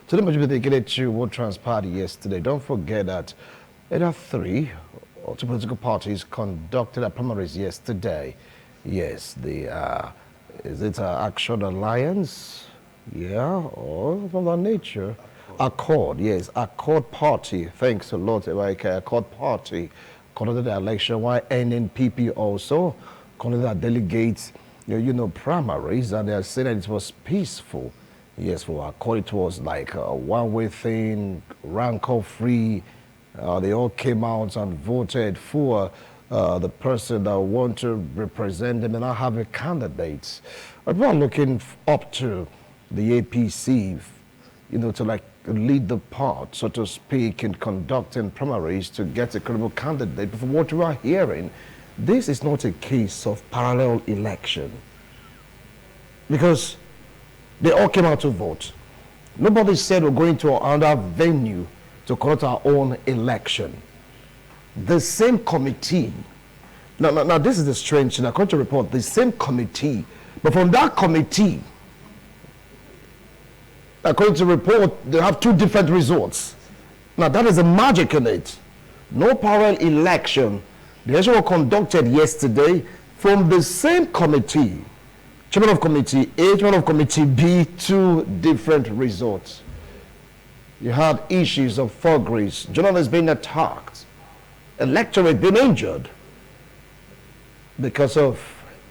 Today, much be dedicated to what transpired yesterday. Don't forget that there are three or two political parties conducted their primaries yesterday. Yes, the is it Action Alliance? Yeah, or from that nature. Accord, yes, Accord Party. Thanks a lot, Accord Party conducted the election. Why NNPP also conducted their delegates, primaries, and they are saying that it was peaceful. Yes, for Accord, it was like a one-way thing, rancor-free. They all came out and voted for the person that want to represent them and not have a candidate. People are looking up to the APC, to like lead the part, so to speak, in conducting primaries to get a credible candidate. But from what we are hearing, this is not a case of parallel election. Because they all came out to vote. Nobody said we're going to another venue to conduct our own election. The same committee, now this is the strange thing, according to report, the same committee, but from that committee, according to report, they have two different results. Now that is a magic in it. No parallel election. The election was conducted yesterday from the same committee. Chairman of Committee A, Chairman of Committee B, two different results. You had issues of forgeries, journalists being attacked, electorate being injured because of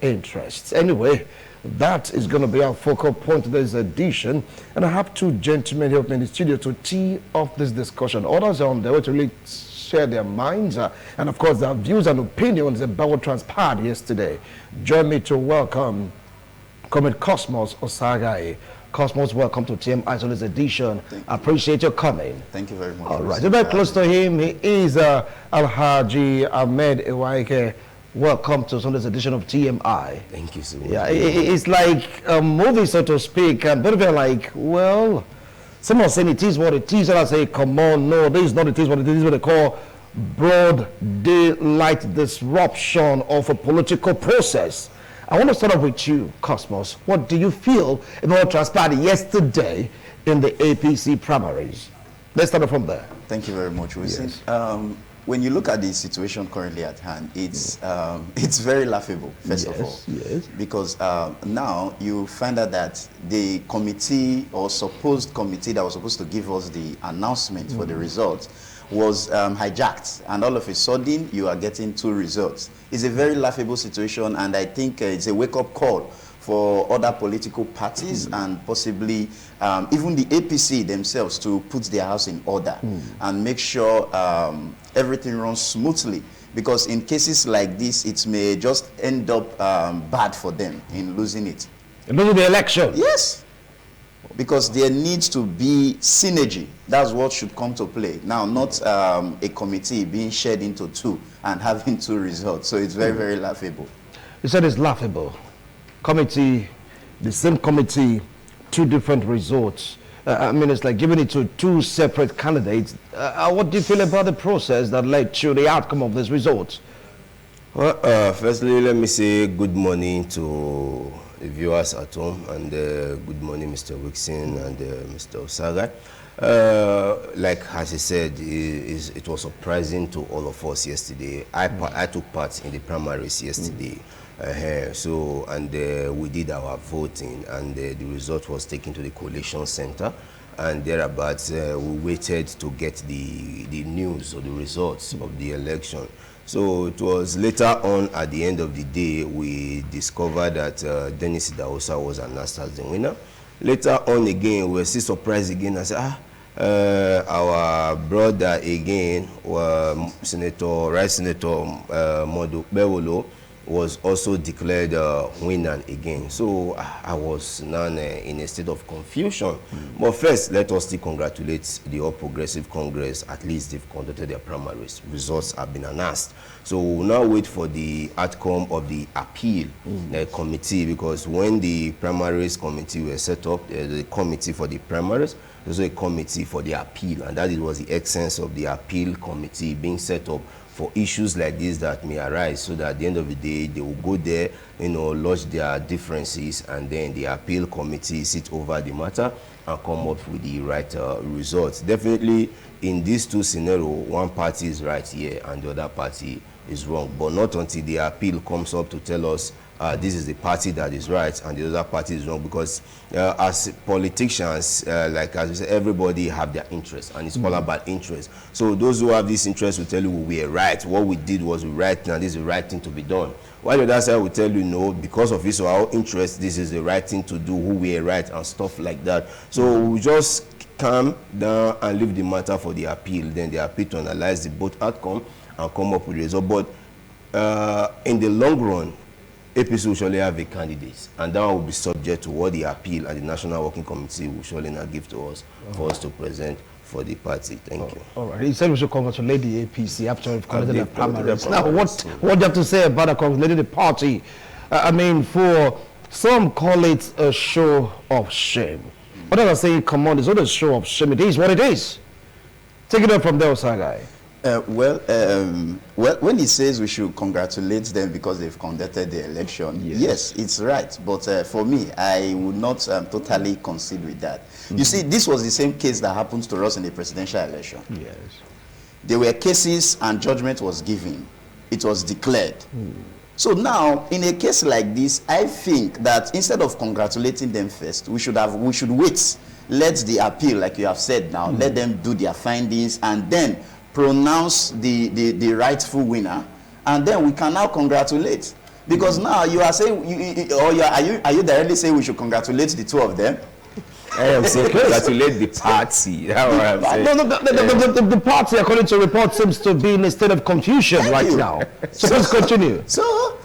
interests. Anyway, that is going to be our focal point of this edition. And I have two gentlemen here in the studio to tee off this discussion. Others are on their way to really share their minds and, of course, their views and opinions about what transpired yesterday. Join me to welcome Comrade Cosmos Osagai. Cosmos, welcome to TMI on this edition. I appreciate your coming. Thank you very much. All right, very close to him, he is Alhaji Ahmed Iwaike. Welcome to this edition of TMI. Thank you so much. Yeah, it's like a movie, so to speak, and people are like, well, someone saying it is what it is, and I say, come on, no, this is not it is what it is, what they call broad daylight disruption of a political process. I want to start off with you, Cosmos. What do you feel about what transpired yesterday in the APC primaries? Let's start off from there. Thank you very much, Wilson. Yes. When you look at the situation currently at hand, it's very laughable, first of all. Yes. Because now you find out that the committee or supposed committee that was supposed to give us the announcement for the results was hijacked, and all of a sudden you are getting two results. It's a very laughable situation, and I think it's a wake-up call for other political parties and possibly even the APC themselves to put their house in order and make sure everything runs smoothly, because in cases like this it may just end up bad for them in losing it. Losing the election? Yes. Because there needs to be synergy. That's what should come to play. Now, not a committee being shared into two and having two results. So it's very, very laughable. You said it's laughable. Committee, the same committee, two different results. I mean, it's like giving it to two separate candidates. What do you feel about the process that led to the outcome of this result? Well, firstly, let me say good morning to the viewers at home, and good morning, Mr. Wixon and Mr. Osagai. Like as he said, it was surprising to all of us yesterday. I took part in the primaries yesterday. We did our voting, and the result was taken to the collation center, and thereabouts we waited to get the news or the results of the election. So it was later on at the end of the day we discovered that Dennis Idahosa was announced as the winner. Later on again, we were still surprised again. I said, our brother again, Senator Modu Bewolo, was also declared winner again. So I was now in a state of confusion. But first, let us still congratulate the All Progressive Congress. At least they've conducted their primaries. Results have been announced. So we'll now wait for the outcome of the appeal committee, because when the primaries committee were set up, the committee for the primaries, there's also a committee for the appeal, and that was the essence of the appeal committee being set up for issues like this that may arise, so that at the end of the day, they will go there, lodge their differences, and then the appeal committee sit over the matter and come up with the right results. Definitely, in these two scenarios, one party is right here and the other party is wrong, but not until the appeal comes up to tell us this is the party that is right and the other party is wrong, because as politicians, like as we said, everybody have their interests, and it's all about interest. So those who have this interest will tell you we are right, what we did was right, and this is the right thing to be done. While the other side will tell you no, because of this or our interest, this is the right thing to do, who we are right, and stuff like that. So we just calm down and leave the matter for the appeal, then the appeal to analyze the both outcome and come up with a result. But in the long run, APC will surely have a candidate, and that will be subject to what the appeal and the National Working Committee will surely not give to us for us to present for the party. Thank you. All right. He said we should congratulate the APC after we've completed the primaries. Now, what do you have to say about congratulating the party? I mean, for some call it a show of shame. Others are saying, come on, it's not a show of shame. It is what it is. Take it up from there, Osagai. Well, when he says we should congratulate them because they've conducted the election, yes it's right. But for me, I would not totally concede with that. You see, this was the same case that happened to us in the presidential election. Yes. There were cases and judgment was given. It was declared. So now, in a case like this, I think that instead of congratulating them first, we should wait. Let the appeal, like you have said now, let them do their findings and then pronounce the rightful winner, and then we can now congratulate. Because now you are saying, are you directly saying we should congratulate the two of them? I am saying congratulate the party. That's what I'm saying. No, the party, according to report, seems to be in a state of confusion now. So let's continue. So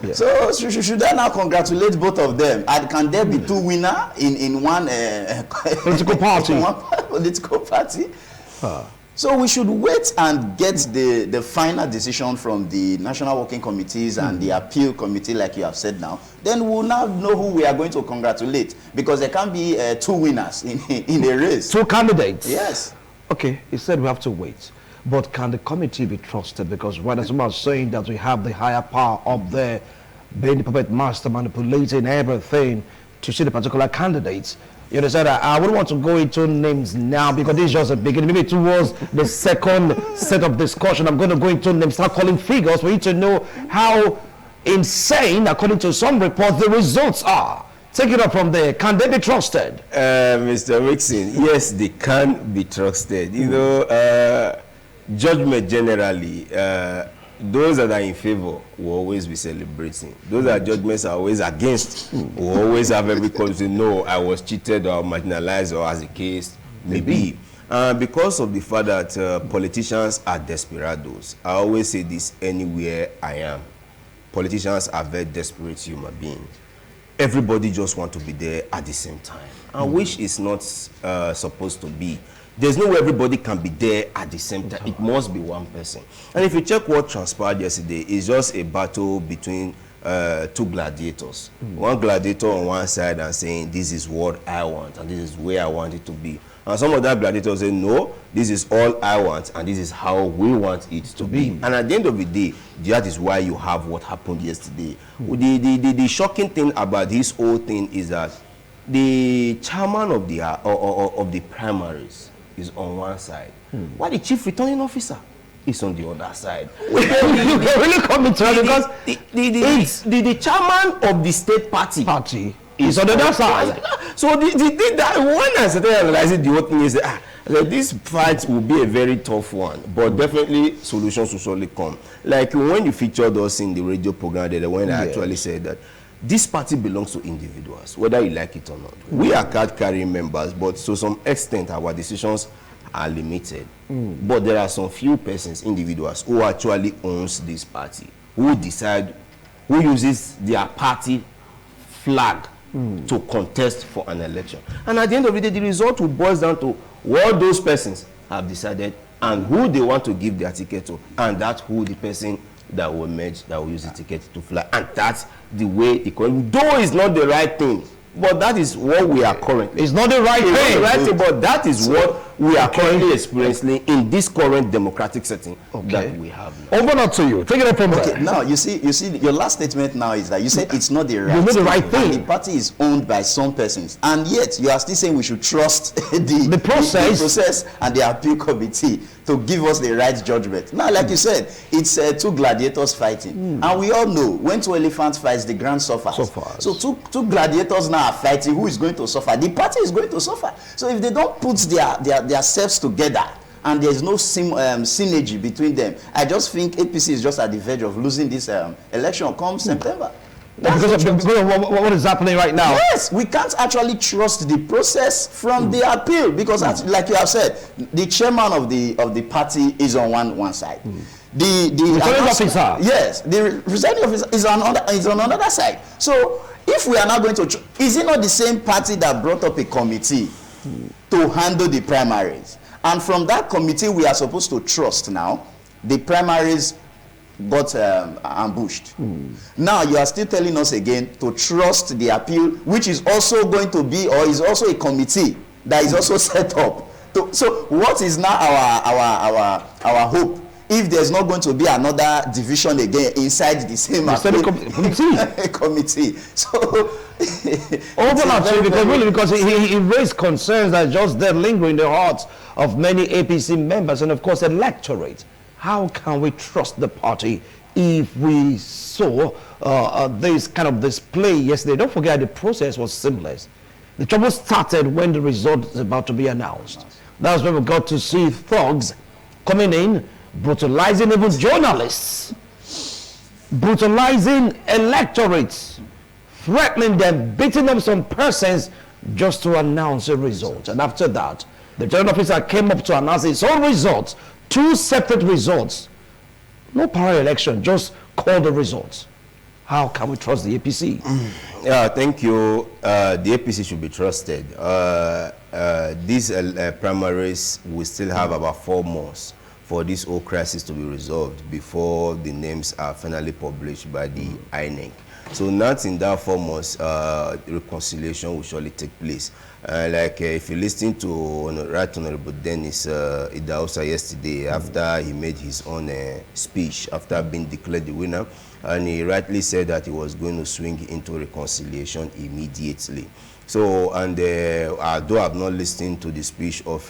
should I now congratulate both of them? And can there be two winners in one political party? In one political party? So we should wait and get the final decision from the National Working Committees and the Appeal Committee, like you have said now. Then we'll now know who we are going to congratulate, because there can be two winners in a race. Two candidates? Yes. Okay, he said we have to wait. But can the committee be trusted? Because when someone is saying that we have the higher power up there, being the puppet master, manipulating everything to see the particular candidates, you understand that I wouldn't want to go into names now because this is just a beginning. Maybe towards the second set of discussion, I'm going to go into names, start calling figures for you to know how insane, according to some reports, the results are. Take it up from there. Can they be trusted? Mr. Mixon, yes, they can be trusted. You know, judgment generally, those that are in favor will always be celebrating. Those that judgments are always against will always have every cause to know I was cheated or marginalized, or as the case may be. Because of the fact that politicians are desperados, I always say this anywhere I am. Politicians are very desperate human beings. Everybody just wants to be there at the same time, and which is not supposed to be. There's no way everybody can be there at the same time. It must be one person. And if you check what transpired yesterday, it's just a battle between two gladiators. One gladiator on one side and saying, this is what I want, and this is where I want it to be. And some of that gladiators say, no, this is all I want, and this is how we want it to be. And at the end of the day, that is why you have what happened yesterday. The shocking thing about this whole thing is that the chairman of the primaries is on one side, while the chief returning officer is on the other side. You really coming to because the chairman of the state party is on the other side. So that when I started analyzing the whole thing, is this fight will be a very tough one, but definitely solutions will surely come. Like when you featured us in the radio program, when I actually said that this party belongs to individuals, whether you like it or not. We are card-carrying members, but to some extent, our decisions are limited. But there are some few persons, individuals, who actually owns this party, who decide, who uses their party flag to contest for an election. And at the end of the day, the result will boil down to what those persons have decided and who they want to give their ticket to, and that's who the person that will merge, that will use the ticket to fly. And that's the way it goes. Though it's not the right thing, But that is what we are currently. It's not the right It's not thing. the right thing, but that is what we are currently experiencing in this current democratic setting that we have now. Over to you. Take it up from there. Now you see, your last statement now is that you said it's not the right It's not the right thing. And the party is owned by some persons, and yet you are still saying we should trust the process and the appeal committee to give us the right judgment. Now, like you said, it's two gladiators fighting, and we all know when two elephants fight, the ground suffers. So two gladiators now are fighting. Who is going to suffer? The party is going to suffer. So if they don't put their selves together and there's no synergy between them, I just think APC is just at the verge of losing this election come September. Because of what is happening right now. Yes, we can't actually trust the process from the appeal, because like you have said, the chairman of the party is on one side. The returning officer. Yes, the returning officer is on another side. So if we are not going to, is it not the same party that brought up a committee to handle the primaries? And from that committee, we are supposed to trust now. The primaries got ambushed. Now you are still telling us again to trust the appeal, which is also going to be, or is also a committee that is also set up. So what is now our hope if there's not going to be another division again inside the same committee? So because he raised concerns that just there linger in the hearts of many APC members and of course the electorate. How can we trust the party if we saw this kind of display yesterday? Don't forget the process was seamless. The trouble started when the result was about to be announced. That's when we got to see thugs coming in, brutalizing even journalists, brutalizing electorates, threatening them, beating up some persons just to announce a result. And after that, the general officer came up to announce his own results. Two separate results. No parallel election, just call the results. How can we trust the APC? Yeah, thank you. The APC should be trusted. These primaries, we still have about 4 months for this whole crisis to be resolved before the names are finally published by the INEC. So not in that 4 months, reconciliation will surely take place. If you listen to Right Honorable Dennis Idahosa yesterday, after he made his own speech, after being declared the winner, and he rightly said that he was going to swing into reconciliation immediately. So, and although I've not listened to the speech of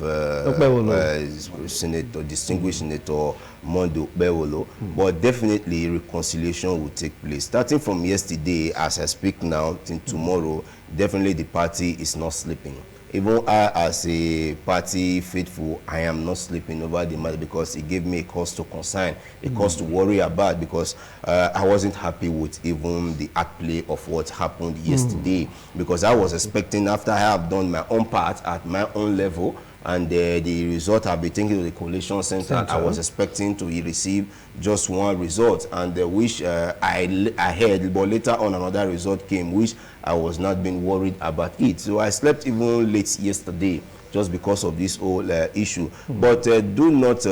distinguished Senator Mondo Bewolo, but definitely reconciliation will take place. Starting from yesterday, as I speak now, till tomorrow, definitely the party is not sleeping. Even I, as a party faithful, I am not sleeping over the matter because it gave me a cause to concern, a cause to worry about, because I wasn't happy with even the outplay of what happened yesterday, because I was expecting, after I have done my own part at my own level, and the result I'll be taking to the coalition center, I was expecting to receive just one result, and which I heard, but later on another result came, which I was not being worried about it. So I slept even late yesterday just because of this whole issue. But do not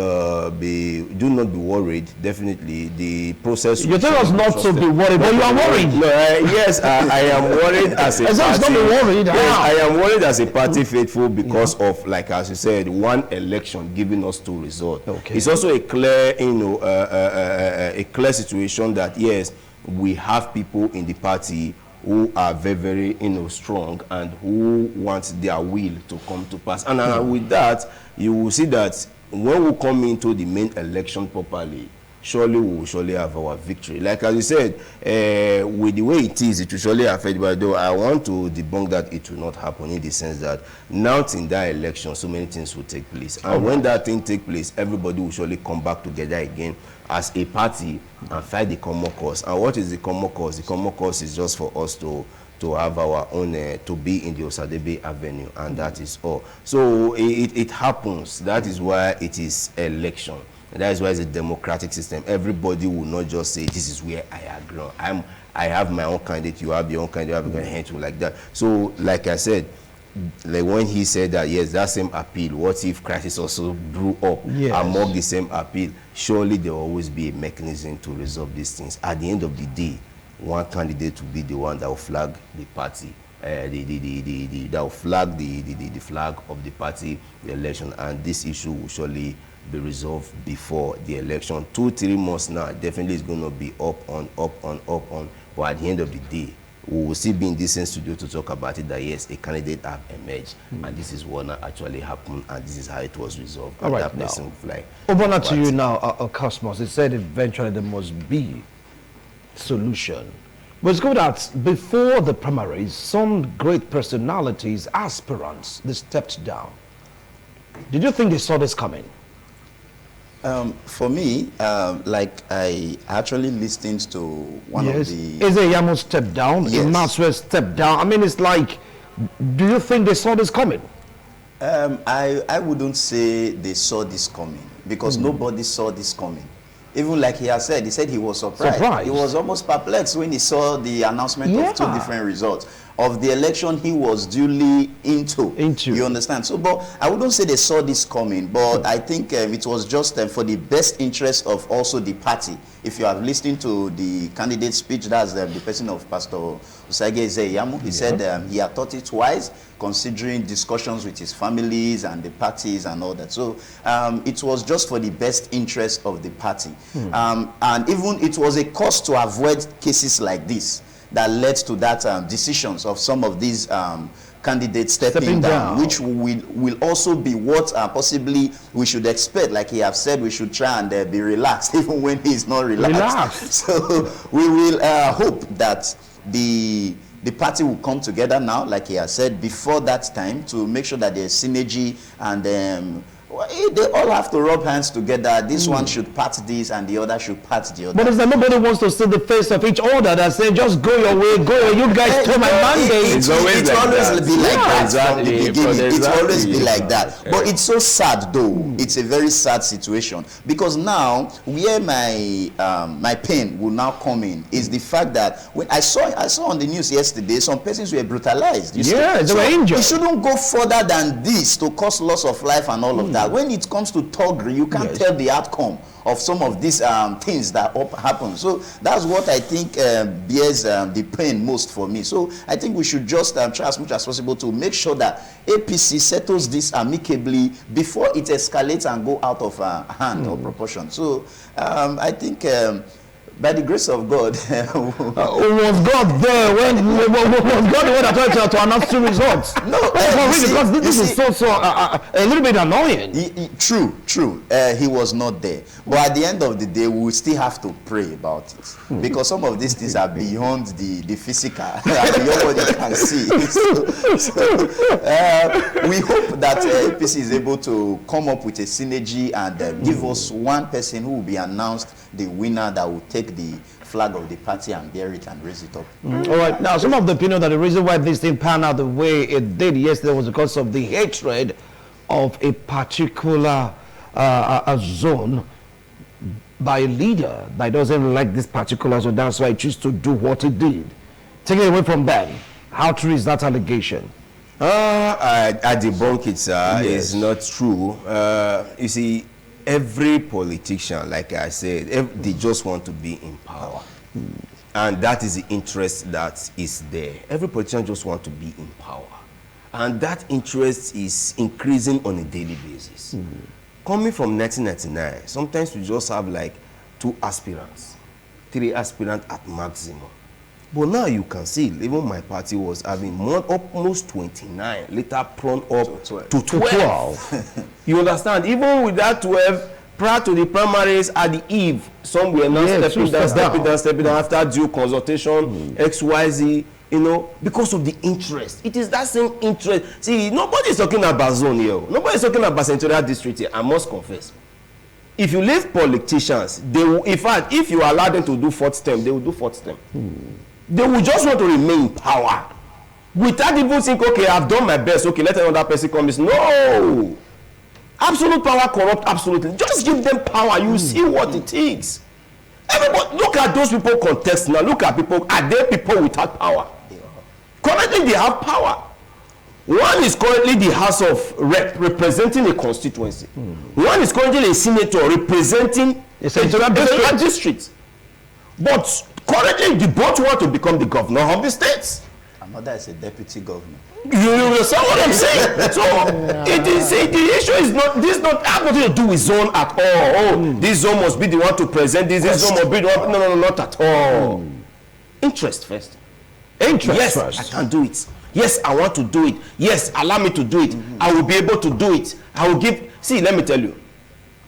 be worried. Definitely, the process. You tell us not to be worried, but you are worried. No, yes, I am worried as a party. Not be worried. Yes, I am worried as a party faithful because of, like as you said, one election giving us 2 results. It's also a clear, a clear situation that yes, we have people in the party who are very, very, strong and who want their will to come to pass. And with that, you will see that when we come into the main election properly, surely we will surely have our victory. Like as you said, with the way it is, it will surely affect. But though I want to debunk that it will not happen, in the sense that now in that election, so many things will take place. And when that thing takes place, everybody will surely come back together again as a party and fight the common cause. And what is the common cause? The common cause is just for us to have our own, to be in the Osadebe Avenue, and that is all. So it happens. That is why it is election. And that is why it's a democratic system. Everybody will not just say, this is where I agree. I have my own candidate, you have your own candidate, you have your candidate, like that. So, like I said, like when he said that, yes, that same appeal, what if crisis also grew up among the same appeal? Surely there will always be a mechanism to resolve these things. At the end of the day, one candidate will be the one that will flag the party. that will flag the flag of the party, the election, and this issue will surely be resolved before the election. 2-3 months now, definitely is going to be up on. But at the end of the day, we will still be in this studio to talk about it, that yes, a candidate have emerged, and this is what actually happened, and this is how it was resolved. All right, that person will fly. Over to you now, Cosmos. It said eventually there must be solution. But it's good that before the primaries, some great personalities, aspirants, they stepped down. Did you think they saw this coming? For me, like I actually listened to one of the... Eze Yamo stepped down, Yes. Maxwell stepped down. I mean, it's like, do you think they saw this coming? I wouldn't say they saw this coming, because nobody saw this coming. Even like he has said, he said he was surprised. He was almost perplexed when he saw the announcement of 2 different results of the election he was duly into. You understand? So, but I wouldn't say they saw this coming, but I think it was just for the best interest of also the party. If you have listened to the candidate speech, that's the person of Pastor Usage Ezeyamu, he said he had thought it twice, considering discussions with his families and the parties and all that. So it was just for the best interest of the party. And even it was a cost to avoid cases like this that led to that decisions of some of these candidates stepping down, which will also be what possibly we should expect. Like he have said, we should try and be relaxed, even when he's not relaxed. So we will hope that the party will come together now, like he has said, before that time, to make sure that there's synergy, and they all have to rub hands together. This one should part this and the other should part the other. But it's like nobody wants to see the face of each other that say, just go your way, go. You guys told my mandate. It's always be like that from the beginning. It's always be like that. But it's so sad though. It's a very sad situation, because now where my pain will now come in is the fact that when I saw on the news yesterday, some persons were brutalized. They were injured. It shouldn't go further than this to cause loss of life and all of that. When it comes to thuggery, you can't tell the outcome of some of these things that happen. So that's what I think bears the pain most for me. So I think we should just try as much as possible to make sure that APC settles this amicably before it escalates and go out of hand or proportion. So I think by the grace of God, was God there when was God the one that tried to announce 2 results? No, because this is so a little bit annoying. True. He was not there, but at the end of the day, we will still have to pray about it, because some of these things are beyond the physical, beyond what you can see. So we hope that APC is able to come up with a synergy and give us one person who will be announced the winner, that will take the flag of the party and bear it and raise it up. All right. Now, some of the opinion that the reason why this thing panned out the way it did yesterday was because of the hatred of a particular zone by a leader that doesn't like this particular zone. That's why he chose to do what he did. Take it away from Ben. How true is that allegation? I debunk it, sir. It's not true. You see, every politician, like I said, they just want to be in power. And that is the interest that is there. Every politician just wants to be in power. And that interest is increasing on a daily basis. Coming from 1999, sometimes we just have like 2 aspirants, 3 aspirants at maximum. But now you can see, even my party was having almost 29, later prone up to 12. You understand? Even with that 12, prior to the primaries at the eve, some were now stepping down after due consultation, XYZ, you know, because of the interest. It is that same interest. See, nobody is talking about zone here. Nobody is talking about senatorial district here, I must confess. If you leave politicians, they will, in fact, if you allow them to do 4th term, they will do 4th term. They will just want to remain in power. Without even think, okay, I've done my best, okay, let another person come. No! Absolute power corrupt, absolutely. Just give them power, you see what it is. Everybody, look at those people context now. Look at people, are there people without power? Currently, they have power. One is currently the House of Rep representing a constituency. One is currently a senator representing a senatorial district. But currently, they both want to become the governor of the states. Another is a deputy governor. You understand what I'm saying? So the issue is not have nothing to do with zone at all. This zone must be the one to present this. This zone must be the one. No, not at all. Interest first. Interest first. I can do it. Yes, I want to do it. Yes, allow me to do it. I will be able to do it. I will give. See, let me tell you.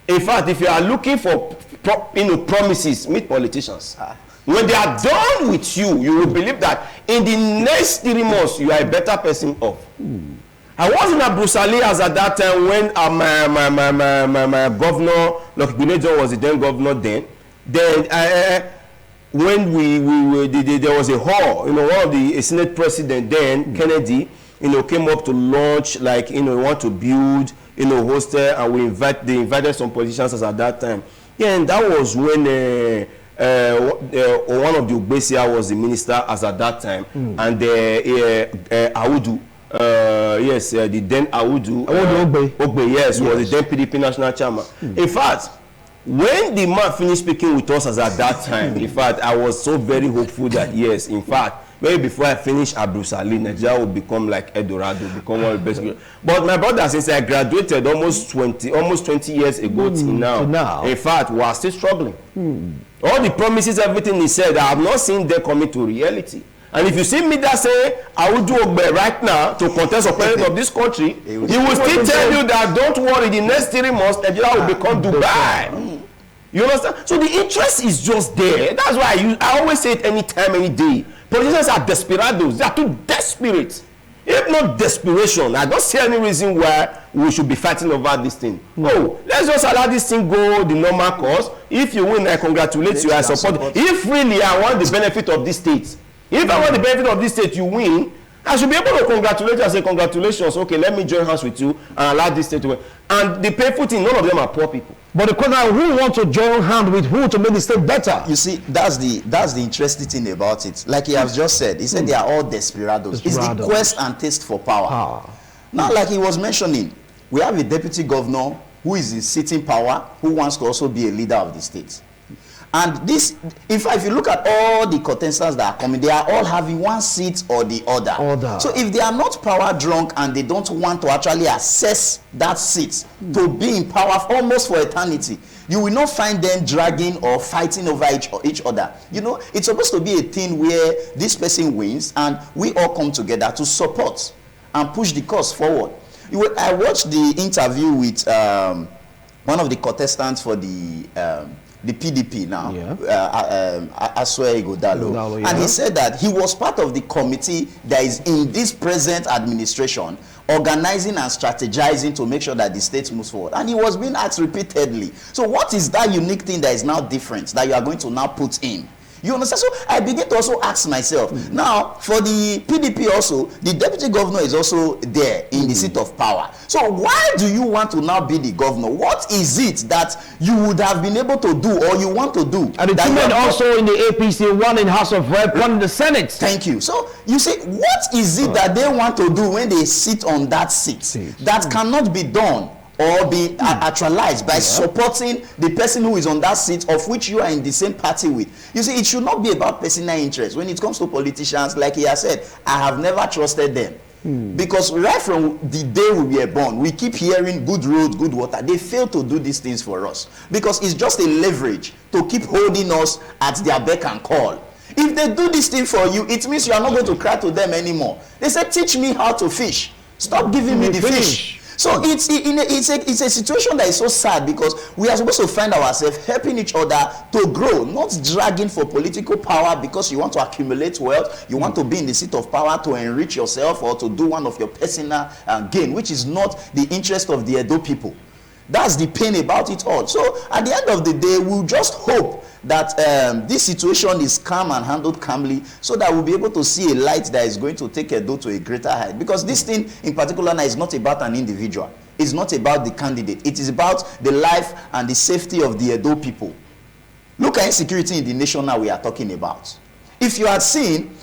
In fact, if you are looking for promises, meet politicians. When they are done with you, you will believe that in the next 3 months, you are a better person off. I was in Abrusali as at that time when my governor, Lokigunejo was the then governor then. When there was a hall, one of the Senate president then, Kennedy, came up to launch, want to build, hostel, and they invited some politicians as at that time. Yeah, and that was when one of the Ugbesia was the minister as at that time, and Audu, the then Audu Ogbe, yes, was the then PDP national chairman. In fact, when the man finished speaking with us as at that time, in fact, I was so very hopeful that yes, in fact, maybe before I finish Abrusali, Nigeria will become like Eldorado, become one of the best. But my brother, since I graduated almost 20 years ago till now, in fact, we are still struggling. All the promises, everything he said, I have not seen them coming to reality. And if you see me that say, I will do Ogbe right now to contest for president of this country, he will still tell you that don't worry, the next 3 months, Nigeria will become Dubai. You understand? So the interest is just there. That's why I always say it anytime, any day. Politicians are desperados. They are too desperate. If not desperation, I don't see any reason why we should be fighting over this thing. No, let's just allow this thing go the normal course. If you win, I congratulate you. I support. If really I want the benefit of this state, if I want the benefit of this state, you win, I should be able to congratulate you and say congratulations. Okay, let me join hands with you and allow this state to win. And the painful thing, none of them are poor people. But the question, who wants to join hand with who to make the state better? You see, that's the interesting thing about it. Like he has just said, he said they are all desperados. It's the quest and taste for power. Now, like he was mentioning, we have a deputy governor who is in sitting power, who wants to also be a leader of the state. And this, in fact, if you look at all the contestants that are coming, they are all having one seat or the other. So if they are not power drunk and they don't want to actually assess that seat to be in power almost for eternity, you will not find them dragging or fighting over each other. It's supposed to be a thing where this person wins and we all come together to support and push the cause forward. I watched the interview with one of the contestants for the PDP now, Asue Igodalo, and he said that he was part of the committee that is in this present administration organizing and strategizing to make sure that the state moves forward. And he was being asked repeatedly, so what is that unique thing that is now different that you are going to now put in? You understand? So I begin to also ask myself, now for the PDP also, the deputy governor is also there in the seat of power. So why do you want to now be the governor? What is it that you would have been able to do or you want to do? And the two men also in the APC, one in House of Rep, one in the Senate. Thank you. So you say, what is it that they want to do when they sit on that seat that cannot be done or be actualized by supporting the person who is on that seat of which you are in the same party with? You see, it should not be about personal interest. When it comes to politicians, like he has said, I have never trusted them. Because right from the day we were born, we keep hearing good roads, good water. They fail to do these things for us because it's just a leverage to keep holding us at their beck and call. If they do this thing for you, it means you are not going to cry to them anymore. They say, teach me how to fish. Stop giving me the fish. So it's a situation that is so sad because we are supposed to find ourselves helping each other to grow, not dragging for political power because you want to accumulate wealth, you want to be in the seat of power to enrich yourself or to do one of your personal gain, which is not the interest of the Edo people. That's the pain about it all. So at the end of the day, we'll just hope that this situation is calm and handled calmly so that we'll be able to see a light that is going to take Edo to a greater height. Because this thing in particular now is not about an individual. It's not about the candidate. It is about the life and the safety of the Edo people. Look at insecurity in the nation now we are talking about. If you had seen,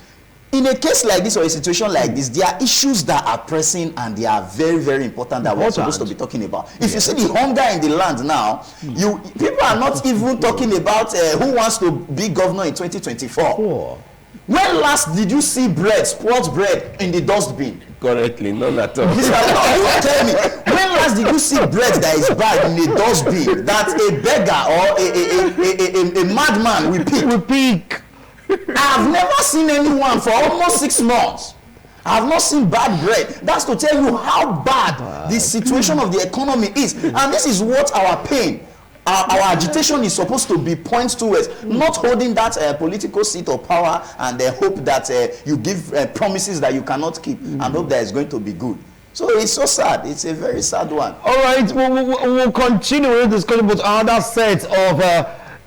in a case like this or a situation like this, there are issues that are pressing and they are very, very important that we're supposed to be talking about. If you see the hunger in the land now, people are not even talking about who wants to be governor in 2024. When last did you see bread, sports bread, in the dustbin? Correctly, none at all. You tell me, when last did you see bread that is bad in a dustbin that a beggar or a madman will pick? I have never seen anyone for almost 6 months. I have not seen bad bread. That's to tell you how bad the situation of the economy is. And this is what our pain, our agitation is supposed to be pointed towards, not holding that political seat of power and hope that you give promises that you cannot keep and hope that it's going to be good. So it's so sad. It's a very sad one. All right, we'll continue with this discussion with other sets of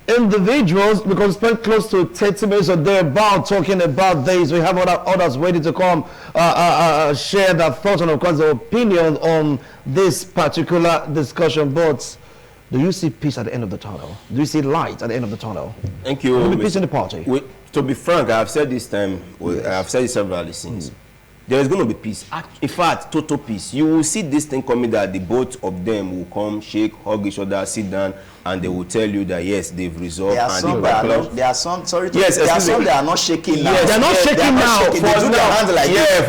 individuals, because we spent close to 30 minutes or thereabout talking about this. We have others ready to come share their thoughts and, of course, their opinion on this particular discussion. But do you see peace at the end of the tunnel? Do you see light at the end of the tunnel? Thank you. Will be peace in the party? To be frank, I've said this time, I've said it several since. There is going to be peace. In fact, total peace. You will see this thing coming that the both of them will come, shake, hug each other, sit down, and they will tell you that yes, they've resolved. There are some that are not shaking now. Yes, they're not shaking now.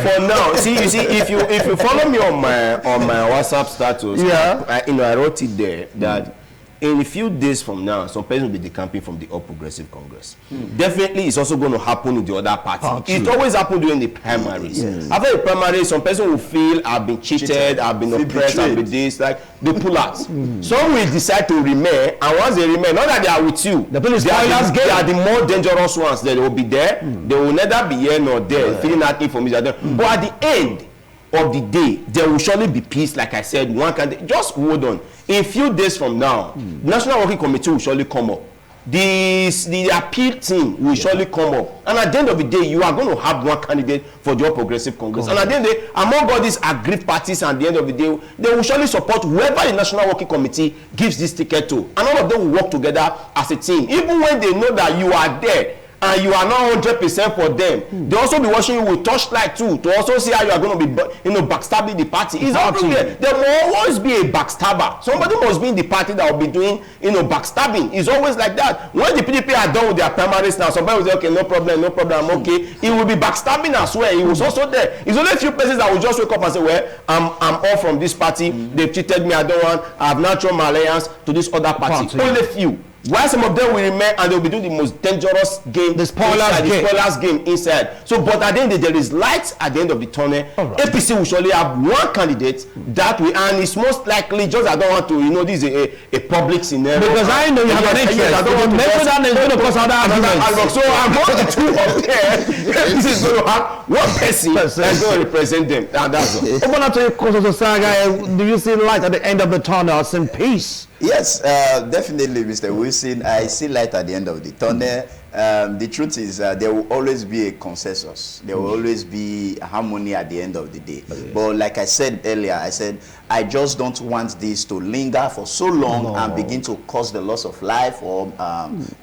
For now. See, if you follow me on my WhatsApp status, I wrote it there that in a few days from now, some person will be decamping from the All Progressive Congress. Definitely, it's also going to happen in the other party. It always happens during the primaries. After the primaries, some person will feel I've been cheated, I've been oppressed, I've been this, like they pull out. Some will decide to remain, and once they remain, not that they are with you, they are the more dangerous ones. They will be there. They will neither be here nor there, feeling that information. But at the end of the day, there will surely be peace. Like I said, one can just hold on. In a few days from now, National Working Committee will surely come up. The appeal team will surely come up. And at the end of the day, you are going to have one candidate for the All Progressive Congress. And at the end of the day, among all these aggrieved parties, and at the end of the day, they will surely support whoever the National Working Committee gives this ticket to. And all of them will work together as a team. Even when they know that you are there, and you are not 100% for them, they also be watching you with torchlight too, to also see how you are going to be, backstabbing the party. It's not clear. There will always be a backstabber. Somebody must be in the party that will be doing, backstabbing. It's always like that. When the PDP are done with their primaries now, somebody will say, okay, no problem, I'm okay. He will be backstabbing as well. He was also there. It's only a few persons that will just wake up and say, well, I'm off from this party. They've cheated me. I don't want. I have not thrown my alliance to this other party. Only few. While some of them will remain and they will be doing the most dangerous game, the spoilers game inside. So, but at the end of the day, there is light at the end of the tunnel. Right. APC will surely have one candidate that will, and it's most likely, just I don't want to, this is a public scenario. Because I know you have an interest. I don't want to mention that there's going to cause other arguments. So, among the two of them, this is going to have one person that's going to represent them. And that's all. Open up to your Saga, do you see light at the end of the tunnel? Some peace? Yes, definitely, Mr. Wilson. I see light at the end of the tunnel. The truth is there will always be a consensus. There will always be harmony at the end of the day. But like I said earlier, I just don't want this to linger for so long and begin to cause the loss of life or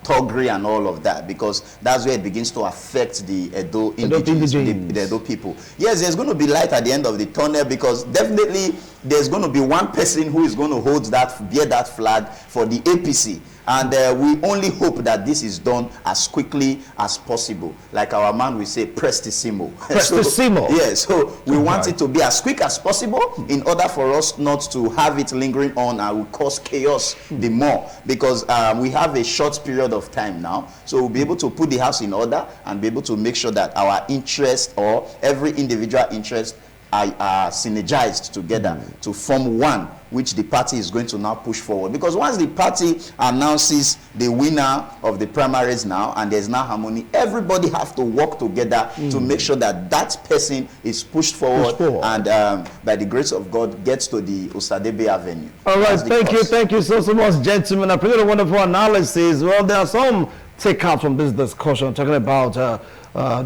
thuggery and all of that, because that's where it begins to affect the Edo indigenous, the Edo people. Yes, there's going to be light at the end of the tunnel, because definitely there's going to be one person who is going to bear that flag for the APC. And we only hope that this is done as quickly as possible. Like our man will say, prestissimo. So we want it to be as quick as possible in order for us not to have it lingering on and will cause chaos the more. Because we have a short period of time now. So we'll be able to put the house in order and be able to make sure that our interest, or every individual interest, are synergized together to form one, which the party is going to now push forward. Because once the party announces the winner of the primaries now, and there's now harmony, everybody have to work together to make sure that that person is pushed forward. And by the grace of God, gets to the Osadebe Avenue. All right, thank you so much, gentlemen. I appreciate a wonderful analysis. Well, there are some takeouts from this discussion talking about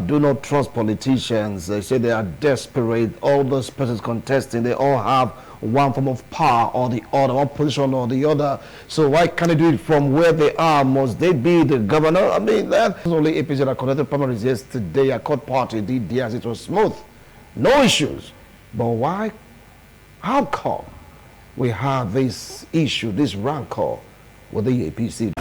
do not trust politicians. They say they are desperate. All those persons contesting, they all have one form of power or the other, one position or the other. So why can't they do it from where they are? Must they be the governor? I mean, that's only APC that conducted primaries yesterday. A court party did theirs. It was smooth. No issues. But why? How come we have this issue, this rancor with the APC?